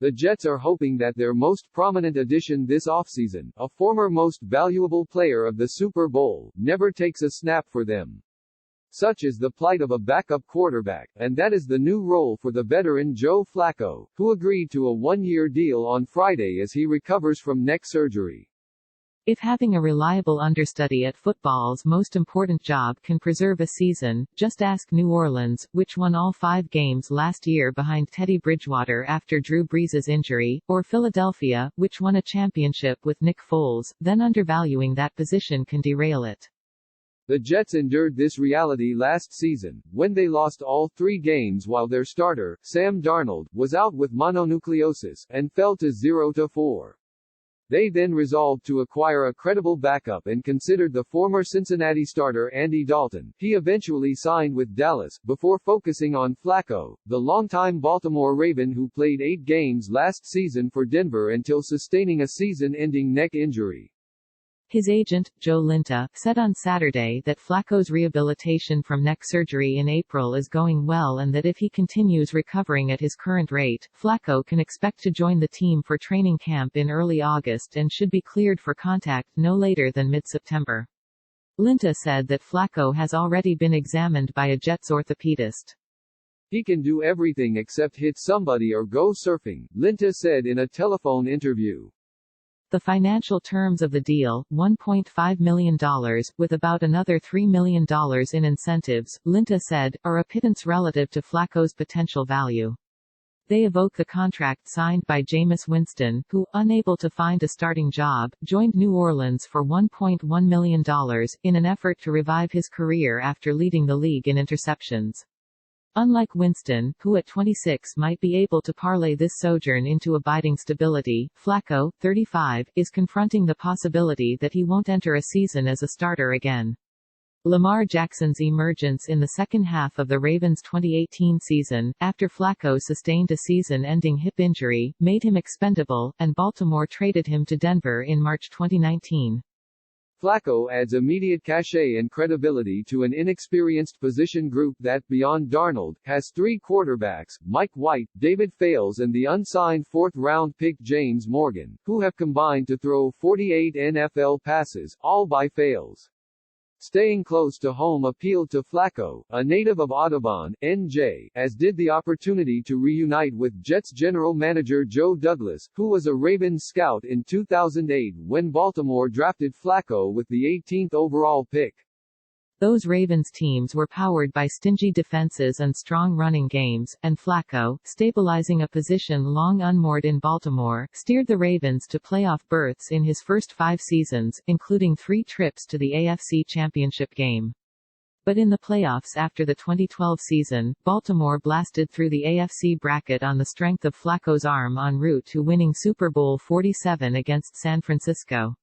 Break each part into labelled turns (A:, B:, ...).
A: The Jets are hoping that their most prominent addition this offseason, a former most valuable player of the Super Bowl, never takes a snap for them. Such is the plight of a backup quarterback, and that is the new role for the veteran Joe Flacco, who agreed to a one-year deal on Friday as he recovers from neck surgery.
B: If having a reliable understudy at football's most important job can preserve a season, just ask New Orleans, which won all 5 games last year behind Teddy Bridgewater after Drew Brees' injury, or Philadelphia, which won a championship with Nick Foles, then undervaluing that position can derail it.
A: The Jets endured this reality last season, when they lost all 3 games while their starter, Sam Darnold, was out with mononucleosis, and fell to 0-4. They then resolved to acquire a credible backup and considered the former Cincinnati starter Andy Dalton. He eventually signed with Dallas, before focusing on Flacco, the longtime Baltimore Raven who played 8 games last season for Denver until sustaining a season-ending neck injury.
B: His agent, Joe Flacco, said on Saturday that Flacco's rehabilitation from neck surgery in April is going well and that if he continues recovering at his current rate, Flacco can expect to join the team for training camp in early August and should be cleared for contact no later than mid-September. Flacco said that Flacco has already been examined by a Jets orthopedist.
A: He can do everything except hit somebody or go surfing, Flacco said in a telephone interview.
B: The financial terms of the deal, $1.5 million, with about another $3 million in incentives, Flacco said, are a pittance relative to Flacco's potential value. They evoke the contract signed by Jameis Winston, who, unable to find a starting job, joined New Orleans for $1.1 million, in an effort to revive his career after leading the league in interceptions. Unlike Winston, who at 26 might be able to parlay this sojourn into abiding stability, Flacco, 35, is confronting the possibility that he won't enter a season as a starter again. Lamar Jackson's emergence in the second half of the Ravens' 2018 season, after Flacco sustained a season-ending hip injury, made him expendable, and Baltimore traded him to Denver in March 2019.
A: Flacco adds immediate cachet and credibility to an inexperienced position group that, beyond Darnold, has 3 quarterbacks, Mike White, David Fales and the unsigned 4th-round pick James Morgan, who have combined to throw 48 NFL passes, all by Fales. Staying close to home appealed to Flacco, a native of Audubon, NJ, as did the opportunity to reunite with Jets general manager Joe Douglas, who was a Ravens scout in 2008 when Baltimore drafted Flacco with the 18th overall pick. Those Ravens teams were powered by stingy defenses and strong running games, and Flacco, stabilizing a position long unmoored in Baltimore, steered the Ravens to playoff berths in his first 5 seasons, including 3 trips to the AFC Championship game. But in the playoffs after the 2012 season, Baltimore blasted through the AFC bracket on the strength of Flacco's arm en route to winning Super Bowl 47 against San Francisco.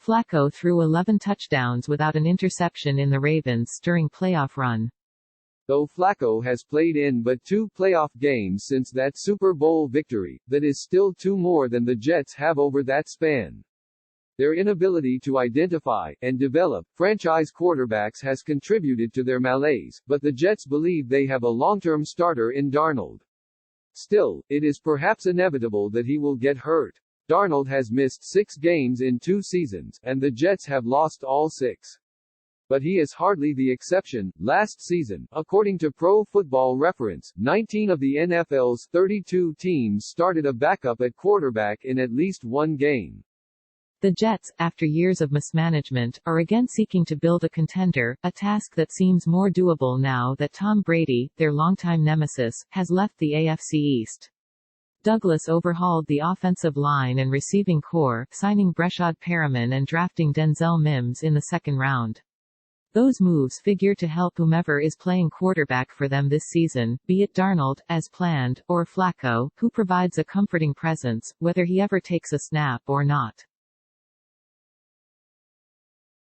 A: Flacco threw 11 touchdowns without an interception in the Ravens' stirring playoff run. Though Flacco has played in but 2 playoff games since that Super Bowl victory, that is still 2 more than the Jets have over that span. Their inability to identify and develop franchise quarterbacks has contributed to their malaise, but the Jets believe they have a long-term starter in Darnold. Still, it is perhaps inevitable that he will get hurt. Darnold has missed 6 games in 2 seasons, and the Jets have lost all 6. But he is hardly the exception. Last season, according to Pro Football Reference, 19 of the NFL's 32 teams started a backup at quarterback in at least 1 game. The Jets, after years of mismanagement, are again seeking to build a contender, a task that seems more doable now that Tom Brady, their longtime nemesis, has left the AFC East. Douglas overhauled the offensive line and receiving core, signing Breshad Perriman and drafting Denzel Mims in the 2nd round. Those moves figure to help whomever is playing quarterback for them this season, be it Darnold, as planned, or Flacco, who provides a comforting presence, whether he ever takes a snap or not.